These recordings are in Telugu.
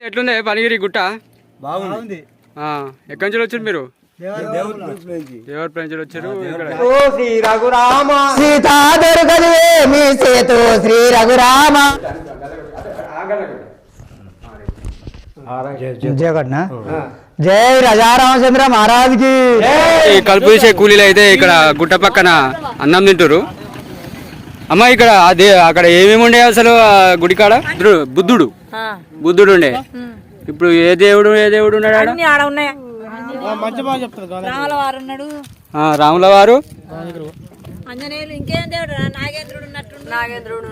ఎట్లుంది పనిగిరి గుట్ట? బాగుంది. ఎక్కడి నుంచి వచ్చారు మీరు? దేవర్ నుంచి వచ్చారు. శ్రీ రఘురామ సీతా దొరకదేమి సేతు శ్రీ రఘురామ జై రాజారామచంద్ర మహారాజ్ కి. కలుపు తీసే కూలీలు అయితే ఇక్కడ గుట్ట పక్కన అన్నం తింటారు. అమ్మ ఇక్కడ అదే అక్కడ ఏమేమి ఉండే అసలు గుడి కాడ? బుద్ధుడు ఉండే. ఇప్పుడు ఏ దేవుడు ఉన్నాడు? రాముల వారు, నాగేంద్రుడు,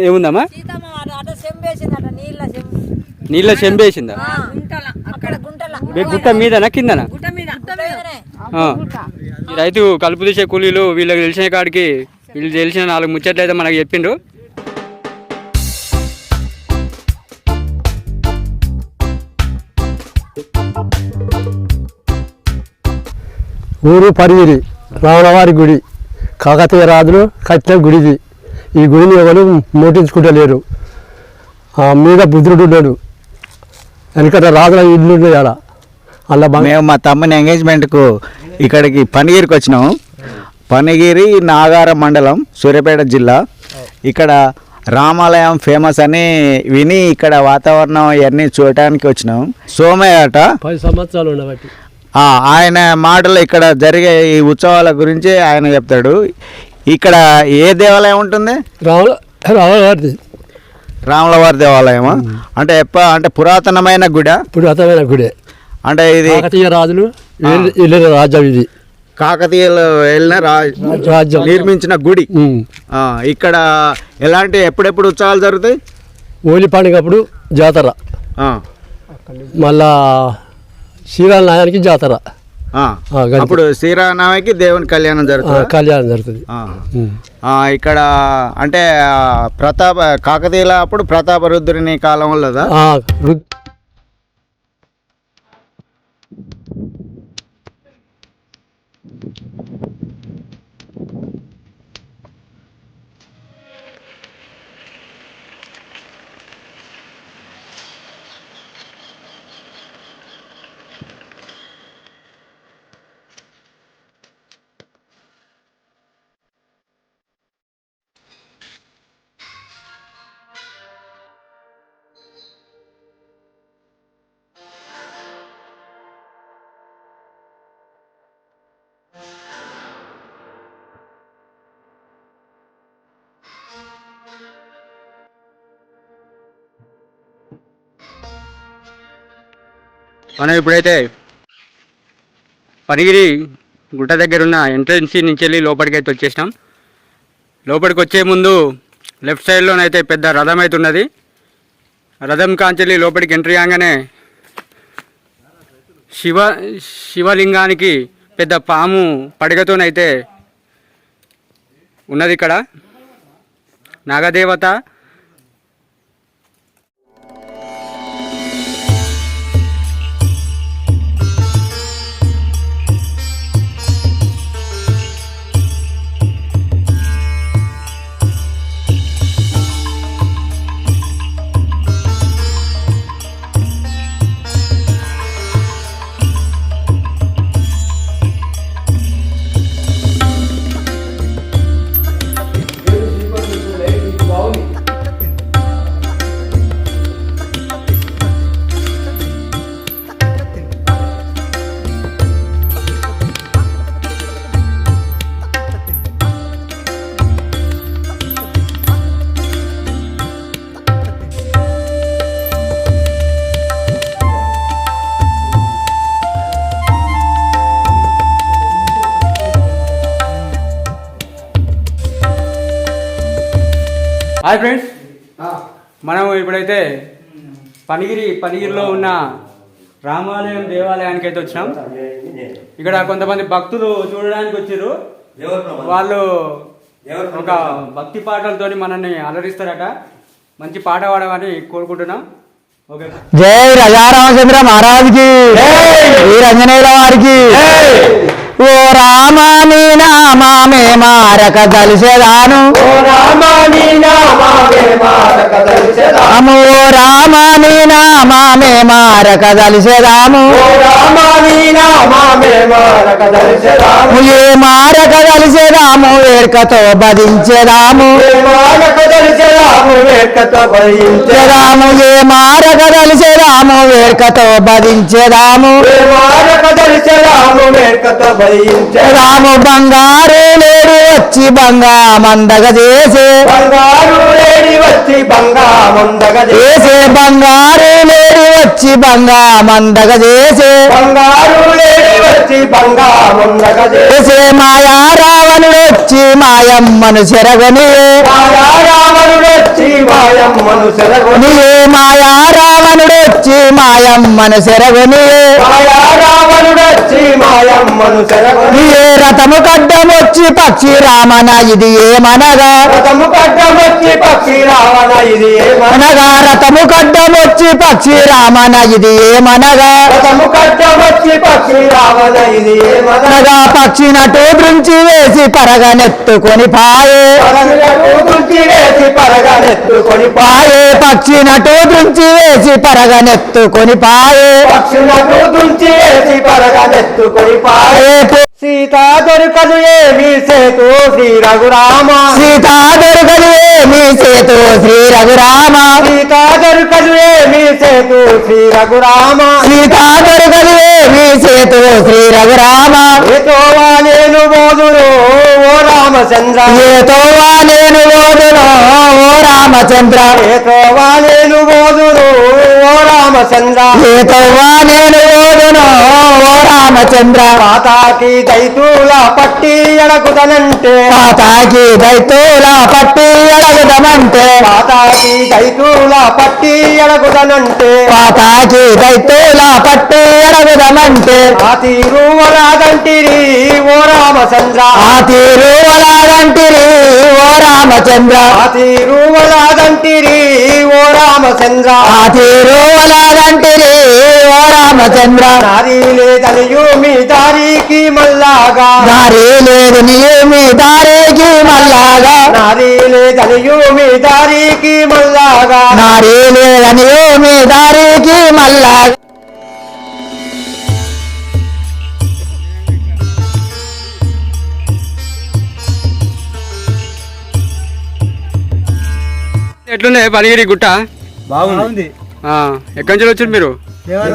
ఏముందమ్మా? నీళ్ళ చెంబేసిందా? గుట్ట మీదనా కిందనా? రైతు కలుపు తీసే కూలీలు వీళ్ళకి తెలిసిన కాడికి వీళ్ళు తెలిసిన 4 ముచ్చట్లు అయితే మనకు చెప్పిండ్రు. ఊరు పరిగిరి రాములవారి గుడి, కాకతీయ రాజులు కట్టిన గుడిది. ఈ గుడిని ఎవరు మోటించుకుంటలేరు. మీద బుద్ధుడు ఉన్నాడు, వెనకట రాజుల ఇల్లు అలా. మేము మా తమ్ముని ఎంగేజ్మెంట్కు ఇక్కడికి పనిగిరికి వచ్చినాము. పనిగిరి నాగారం మండలం, సూర్యాపేట జిల్లా. ఇక్కడ రామాలయం ఫేమస్ అని విని ఇక్కడ వాతావరణం ఇవన్నీ చూడటానికి వచ్చినాం. సోమయ్య అట 10 సంవత్సరాలు ఉండబట్టి ఆయన మాటలు ఇక్కడ జరిగే ఈ ఉత్సవాల గురించి ఆయన చెప్తాడు. ఇక్కడ ఏ దేవాలయం ఉంటుంది? రాములవారి దేవాలయమా? అంటే పురాతనమైన గుడి. అంటే ఇది కాకతీయ రాజులు రాజ్యం, ఇది కాకతీయులు వెళ్ళిన రాజ్యం నిర్మించిన గుడి. ఇక్కడ ఎప్పుడెప్పుడు ఉత్సవాలు జరుగుతాయి? హోలీ పండుగప్పుడు జాతర, మళ్ళా శ్రీరామనాయానికి జాతర. అప్పుడు శ్రీరామనవమికి దేవుని కళ్యాణం జరుగుతుంది. ఇక్కడ అంటే కాకతీయుల అప్పుడు ప్రతాపరుద్రుని కాలం వల్లదా? మనం ఇప్పుడైతే పనిగిరి గుట్ట దగ్గర ఉన్న ఎంట్రన్స్ నుంచి వెళ్ళి లోపలికి అయితే వచ్చేసినాం. లోపలికి వచ్చే ముందు లెఫ్ట్ సైడ్లోనైతే పెద్ద రథం అయితే ఉన్నది. రథం కాంచెల్లి లోపలికి ఎంట్రీ కాగానే శివలింగానికి పెద్ద పాము పడగతోనైతే ఉన్నది. ఇక్కడ నాగదేవత. హాయ్ ఫ్రెండ్స్, మనం ఇప్పుడైతే పనిగిరిలో ఉన్న రామాలయం దేవాలయానికి అయితే వచ్చినాం. ఇక్కడ కొంతమంది భక్తులు చూడడానికి వచ్చారు. వాళ్ళు ఒక భక్తి పాటలతో మనల్ని అలరిస్తారట. మంచి పాట పాడమని కోరుకుంటున్నాం. ఓకే. జై రాజారామచంద్ర మహారాజ్ కి, వీరంజనేయుల వారికి. నామామే మారక దలిసెదాను ఓ రామ నీ నామమే మారక దలిసెదాము ఓ రామ నీ నామామే మారక దలిసెదాము ఓ రామ నీ నామమే మారక దలిసెదాము ఏ మారక దలిసెదాము వేడుకతో బధించెదాము ఏ మారక దలిసెదాము వేడుకతో బధించెదాము ఏ మారక దలిసెదాము వేడుకతో బధించెదాము ఏ మారక దలిసెదాము వేడుకతో బధించెదాము రాము బంగారు లేడి వచ్చి బంగా మందగ చేసే బంగారు లేడి వచ్చి బంగా మందగ చేసే బంగారు లేడి వచ్చి బంగా మందగ చేసే బంగారు లేడి వచ్చి బంగా మందగ చేసే మాయా రావణుడు వచ్చి మాయమ్మను చెరగని మాయా రావణుడు వచ్చి మాయమ్మను సెరగొని మాయా రావణుడు వచ్చి మాయమ్మను చెరగని మాయా రావణుడు వచ్చి మాయమ్మను సెరగొని రథము కడ్డం వచ్చి పక్షి రామన ఇది ఏమనగా రథము కడ్డం వచ్చి పక్షి రావణ ఇది అనగా రథము కడ్డం వచ్చి పక్షి రామన ఇది ఏమనగా రథము కడ్డం వచ్చి పక్షి రావణ ఇది అనగా పక్షి నటు దృంచి వేసి పరగనెత్తుకొని పాయే గురించి వేసి పరగనెత్తుకొని పాయే పక్షి నటు దృంచి వేసి పరగనెత్తుకొని పాయే పక్షులకు దుంచి వేసి పరగనెత్తుకొని పాయే సీత దొరకదు ఏమి సేతు శ్రీ రఘురామ సీతా దొరకదు ఏమి సేతు శ్రీ రఘురామ సీత దొరకదు ఏమి సేతు శ్రీ రఘురామ సీతా దొరకదు ఏమి సేతు శ్రీ రఘురామ ఏతోవా నేను బోధును ఓ రామచంద్ర ఏతోవా నేను ఓదును ఓ రామచంద్ర ఏతోవా నేను బోధును ఓ రామచంద్ర ఏతోవా నేను ఓదును ఓ రామచంద్ర పాతాకి దైతుల పట్టి ఎడకుదనంటే పాతాకి దైతుల పట్టి ఎడగదమంటే పాతాకి దైతుల పట్టి ఎడకుదనంటే పాతాకి దైతుల పట్టి ఎడగదమంటే ఆ తీరువలాదంటిరి ఓ రామచంద్ర ఆ తీరు అలాగంటిరి ఓ రామచంద్ర ఆ తీరువలాదంటిరి ఓ రామచంద్ర ఆ తీరు అలాగంటిరి ఓ రామచంద్ర నారీ లేదనియు మీ దారికి మల్లాగా దారి లేదు నీమి దారికి మల్లాగా నారీ లేదనియు మీ దారికి మల్లాగా నారీ లేదని మీ దారికి మల్లాగా ఎట్లుంది పనిగిరి గుట్ట బాగుంది ఆ, ఎక్కడి నుంచి వచ్చారు మీరు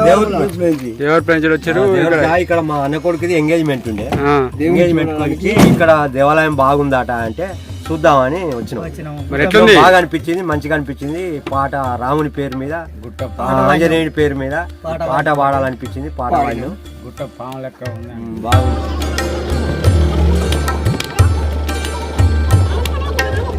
దేవుడి నుంచి ఎవరి నుంచి వచ్చారు ఇక్కడ ఇక్కడ మా అన్న కొడుకుది ఎంగేజ్మెంట్ ఉండే ఆ, ఎంగేజ్మెంట్ కొడుకు ఇక్కడ దేవాలయం బాగుందట అంటే చూద్దామని వచ్చినాం మరి ఎట్లుంది బాగా అనిపించింది మంచిగా అనిపించింది పాట రాముని పేరు మీద ఆంజనేయుడి పేరు మీద పాట పాడాలనిపించింది పాట పాడినాం గుట్ట పాము లెక్క ఉంది బాగుంది